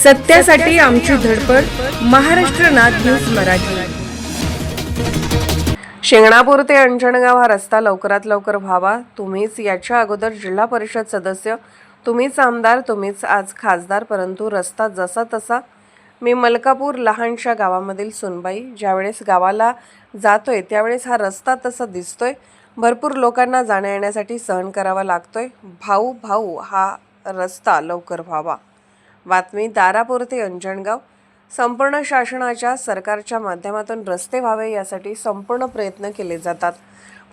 सत्यासाठी आमची धडपड. महाराष्ट्र नाद न्यूज मराठी. शिंगणापूर ते अंजनगाव हा रस्ता लवकरात लवकर व्हावा. तुम्हीच याच्या अगोदर जिल्हा परिषद सदस्य, तुम्हीच आमदार, तुम्हीच आज खासदार, परंतु रस्ता जसा तसा. मी मलकापूर लहानशा गावामधील सुनबाई. ज्यावेळेस गावाला जातोय त्यावेळेस हा रस्ता तसा दिसतोय. भरपूर लोकांना जाण्या येण्यासाठी सहन करावा लागतोय. भाऊ भाऊ हा रस्ता लवकर व्हावा. बातमी दारापूर ते अंजनगाव. संपूर्ण शासनाच्या सरकारच्या माध्यमातून रस्ते व्हावे यासाठी संपूर्ण प्रयत्न केले जातात,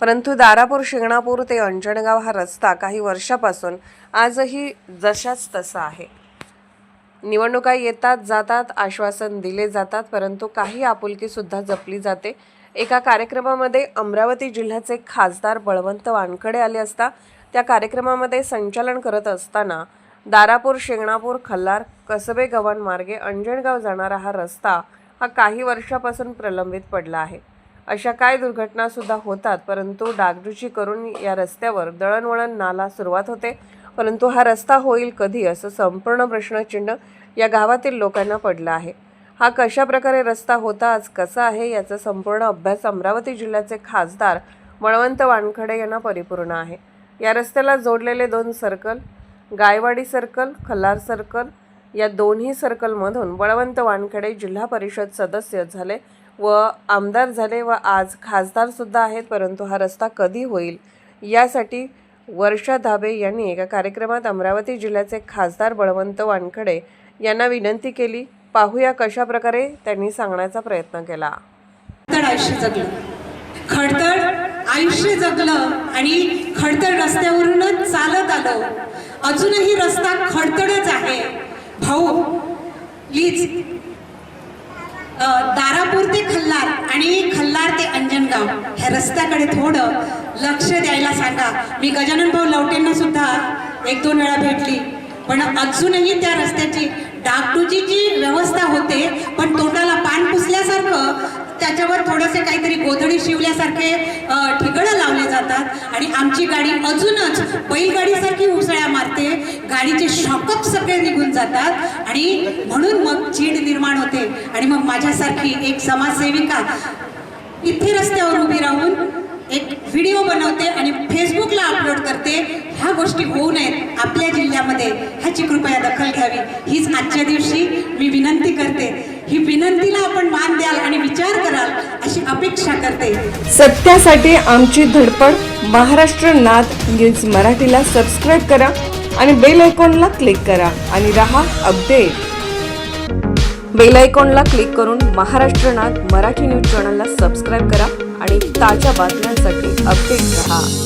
परंतु दारापूर शिंगणापूर ते अंजनगाव हा रस्ता काही वर्षापासून आजही जशाच तसा आहे. निवडणुका येतात जातात, आश्वासन दिले जातात, परंतु काही आपुलकी सुद्धा जपली जाते. एका कार्यक्रमामध्ये अमरावती जिल्ह्याचे खासदार बळवंत वानखडे आले असता त्या कार्यक्रमामध्ये संचालन करत असताना दारापूर शिंगणापूर खल्लार कसबे गव्हाण मार्गे अंजनगाव जाणारा हा रस्ता हा काही वर्षापासून प्रलंबित पडला आहे. अशा काय दुर्घटना सुद्धा होतात, परंतु डागडुजी करून या रस्त्यावर दळणवळण नाला सुरुवात होते, परंतु हा रस्ता होईल कधी असं संपूर्ण प्रश्नचिन्ह या गावातील लोकांना पडलं आहे. हा कशा प्रकारे रस्ता होता, आज कसा आहे याचा संपूर्ण अभ्यास अमरावती जिल्ह्याचे खासदार बळवंत वानखडे यांना परिपूर्ण आहे. या रस्त्याला जोडलेले 2 सर्कल, गायवाडी सर्कल, खल्लार सर्कल, या दोन्ही सर्कलमधून बळवंत वानखडे जिल्हा परिषद सदस्य झाले व आमदार झाले व आज खासदार सुद्धा आहेत, परंतु हा रस्ता कधी होईल यासाठी वर्षा धाबे यांनी एका कार्यक्रमात अमरावती जिल्ह्याचे खासदार बळवंत वानखडे यांना विनंती केली. पाहूया कशा प्रकारे त्यांनी सांगण्याचा प्रयत्न केला. खडतर आयुष्य जगलं आणि खडतर रस्त्यावरूनच चालत आलो. अजूनही रस्ता खडतरच आहे. भाऊ प्लीज दारापूर ते खल्लार आणि खल्लार ते अंजनगाव ह्या रस्त्याकडे थोडं लक्ष द्यायला सांगा. मी गजानन भाऊ लवटेंना सुद्धा 1-2 वेळा भेटली, पण अजूनही त्या रस्त्याची डागडुजीची व्यवस्था होते, पण तोंडाला पान पुसल्यासारखं त्याच्यावर थोडेसे काहीतरी गोधडी शिवल्यासारखे ठिकाणं लावले जातात आणि आमची गाडी अजूनच बैलगाडीसारखी उसळ्या मारते. गाडीचे शॉकअप सगळे निघून जातात आणि म्हणून मग चीड निर्माण होते. आणि मग माझ्यासारखी एक समाजसेविका इथे रस्त्यावर उभी राहून एक व्हिडिओ बनवते आणि फेसबुकला अपलोड करते. ह्या गोष्टी होऊ नयेत आपल्या जिल्ह्यामध्ये, ह्याची कृपया दखल घ्यावी हीच आजच्या दिवशी मी विनंती करते. ही विनंतीला आपण मान द्याल आणि विचार कराल अशी अपेक्षा करते. सत्यासाठी आमची धडपड. महाराष्ट्र नाद न्यूज मराठीला सबस्क्राईब करा आणि बेल आयकॉनला क्लिक करा आणि रहा अपडेट. बेल आयकॉनला क्लिक करून महाराष्ट्र नाद मराठी न्यूज चॅनलला सबस्क्राईब करा आणि ताज्या बातम्यांसाठी अपडेट रहा.